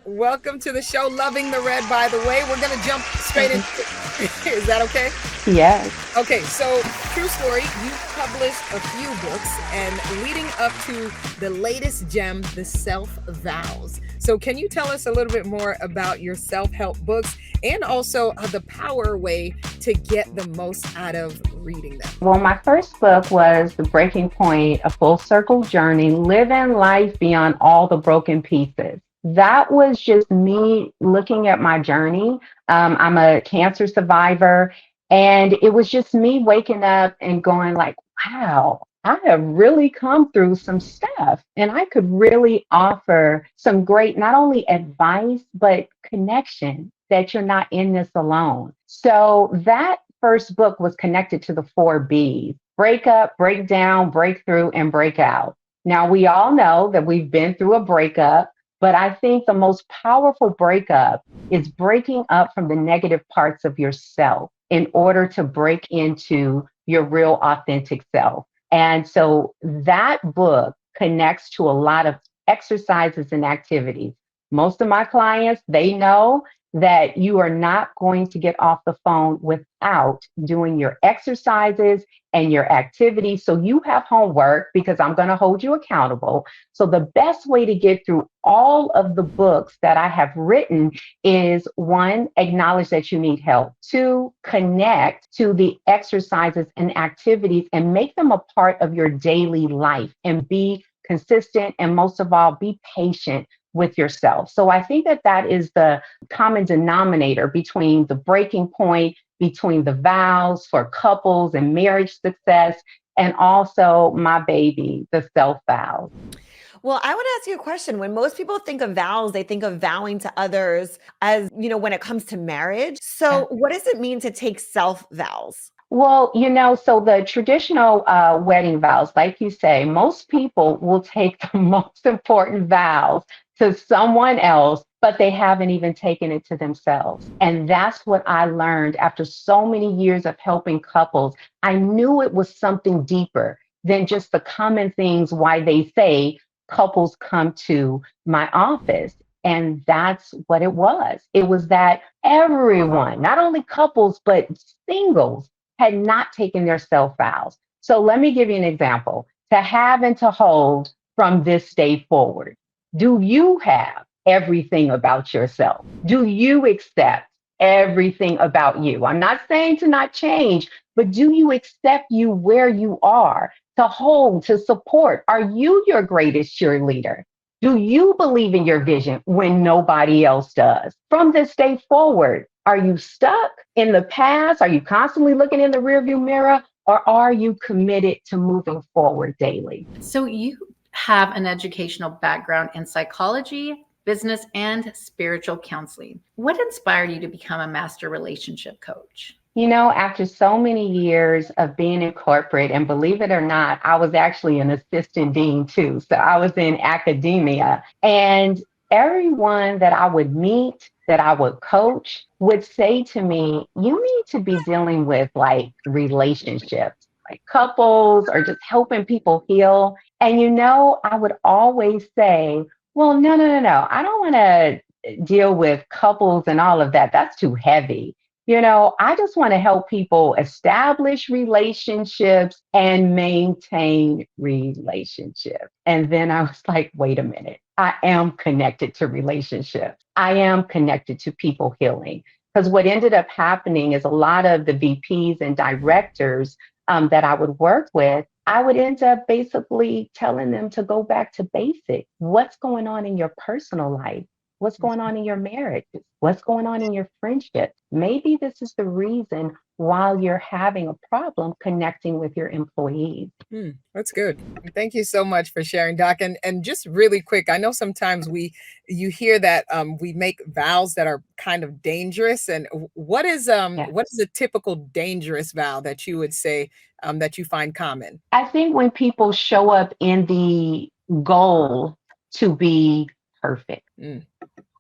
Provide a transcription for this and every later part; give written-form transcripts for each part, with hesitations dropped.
Welcome to the show, Loving the Red, by the way. We're going to jump straight into it. Is that okay? Yes. Okay, so true story, you published a few books and leading up to the latest gem, The Self Vows. So can you tell us a little bit more about your self-help books and also the power way to get the most out of reading them? Well, my first book was The Breaking Point, A Full Circle Journey, Living Life Beyond All the Broken Pieces. That was just me looking at my journey. I'm a cancer survivor, and it was just me waking up and going like, wow, I have really come through some stuff, and I could really offer some great, not only advice, but connection that you're not in this alone. So that first book was connected to the four B's: break up, break down, breakthrough, and break out. Now, we all know that we've been through a breakup, but I think the most powerful breakup is breaking up from the negative parts of yourself in order to break into your real authentic self. And so that book connects to a lot of exercises and activities. Most of my clients, they know that you are not going to get off the phone without doing your exercises and your activities. So you have homework because I'm going to hold you accountable. So the best way to get through all of the books that I have written is one, acknowledge that you need help. Two, connect to the exercises and activities and make them a part of your daily life and be consistent. And most of all, be patient with yourself. So I think that that is the common denominator between the breaking point, between the vows for couples and marriage success, and also my baby, the self vows. Well, I want to ask you a question. When most people think of vows, they think of vowing to others as, when it comes to marriage. So, what does it mean to take self vows? Well, so the traditional wedding vows, like you say, most people will take the most important vows to someone else, but they haven't even taken it to themselves. And that's what I learned after so many years of helping couples. I knew it was something deeper than just the common things why they say couples come to my office. And that's what it was. It was that everyone, not only couples, but singles, had not taken their self vows. So let me give you an example. To have and to hold from this day forward. Do you have everything about yourself? Do you accept everything about you? I'm not saying to not change, but do you accept you where you are, to hold, to support? Are you your greatest cheerleader? Do you believe in your vision when nobody else does? From this day forward, are you stuck in the past? Are you constantly looking in the rearview mirror? Or are you committed to moving forward daily? So you have an educational background in psychology, business, and spiritual counseling. What inspired you to become a master relationship coach? After so many years of being in corporate, and believe it or not, I was actually an assistant dean too. So I was in academia, and everyone that I would meet, that I would coach, would say to me, you need to be dealing with like relationships, like couples, or just helping people heal. And I would always say, well, no, no, no, no. I don't want to deal with couples and all of that. That's too heavy. I just want to help people establish relationships and maintain relationships. And then I was like, wait a minute, I am connected to relationships. I am connected to people healing. Because what ended up happening is a lot of the VPs and directors that I would work with, I would end up basically telling them to go back to basic. What's going on in your personal life? What's going on in your marriage? What's going on in your friendship? Maybe this is the reason why you're having a problem connecting with your employees. That's good. Thank you so much for sharing, Doc. And just really quick, I know sometimes you hear that we make vows that are kind of dangerous. And Yeah. what is a typical dangerous vow that you would say that you find common? I think when people show up in the goal to be perfect, Mm,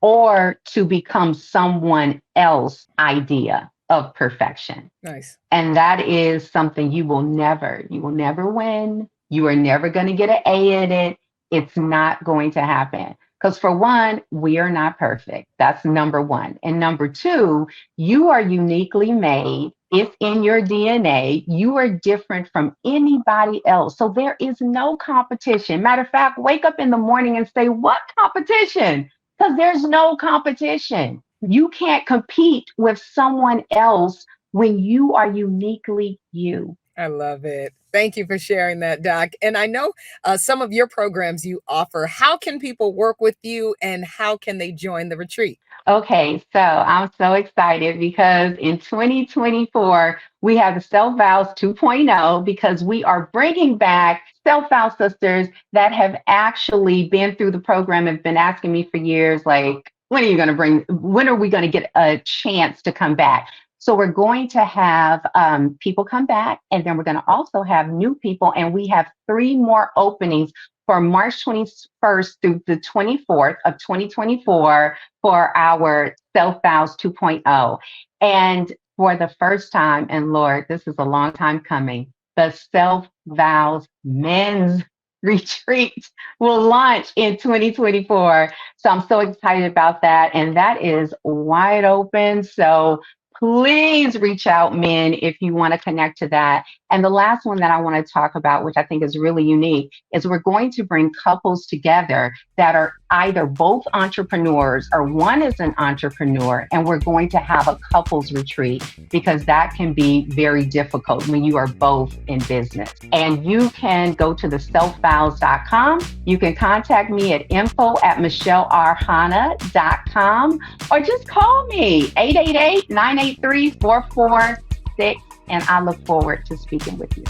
or to become someone else's idea of perfection. nice. And that is something you will never win. You are never going to get an A in it. It's not going to happen. Because for one, we are not perfect. That's number one. And number two, you are uniquely made. It's in your DNA. You are different from anybody else. So there is no competition. Matter of fact, wake up in the morning and say, what competition? Because there's no competition. You can't compete with someone else when you are uniquely you. I love it. Thank you for sharing that, Doc. And I know some of your programs you offer. How can people work with you and how can they join the retreat? Okay, so I'm so excited because in 2024, we have the Self Vows 2.0 because we are bringing back Self Vow sisters that have actually been through the program and been asking me for years, like, when are we going to get a chance to come back? So we're going to have people come back, and then we're going to also have new people, and we have 3 more openings for March 21st through the 24th of 2024 for our Self Vows 2.0. And for the first time, and Lord, this is a long time coming, the Self Vows Men's Retreat will launch in 2024. So I'm so excited about that. And that is wide open. So please reach out, men, if you want to connect to that. And the last one that I want to talk about, which I think is really unique, is we're going to bring couples together that are either both entrepreneurs or one is an entrepreneur, and we're going to have a couples retreat because that can be very difficult when you are both in business. And you can go to the selfvows.com. You can contact me at info@michellerhana.com or just call me 888-983-4466. And I look forward to speaking with you.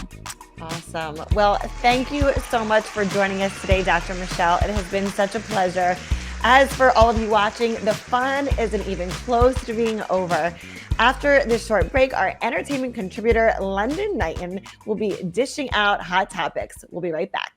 Awesome. Well, thank you so much for joining us today, Dr. Michelle. It has been such a pleasure. As for all of you watching, the fun isn't even close to being over. After this short break, our entertainment contributor, London Knighton, will be dishing out hot topics. We'll be right back.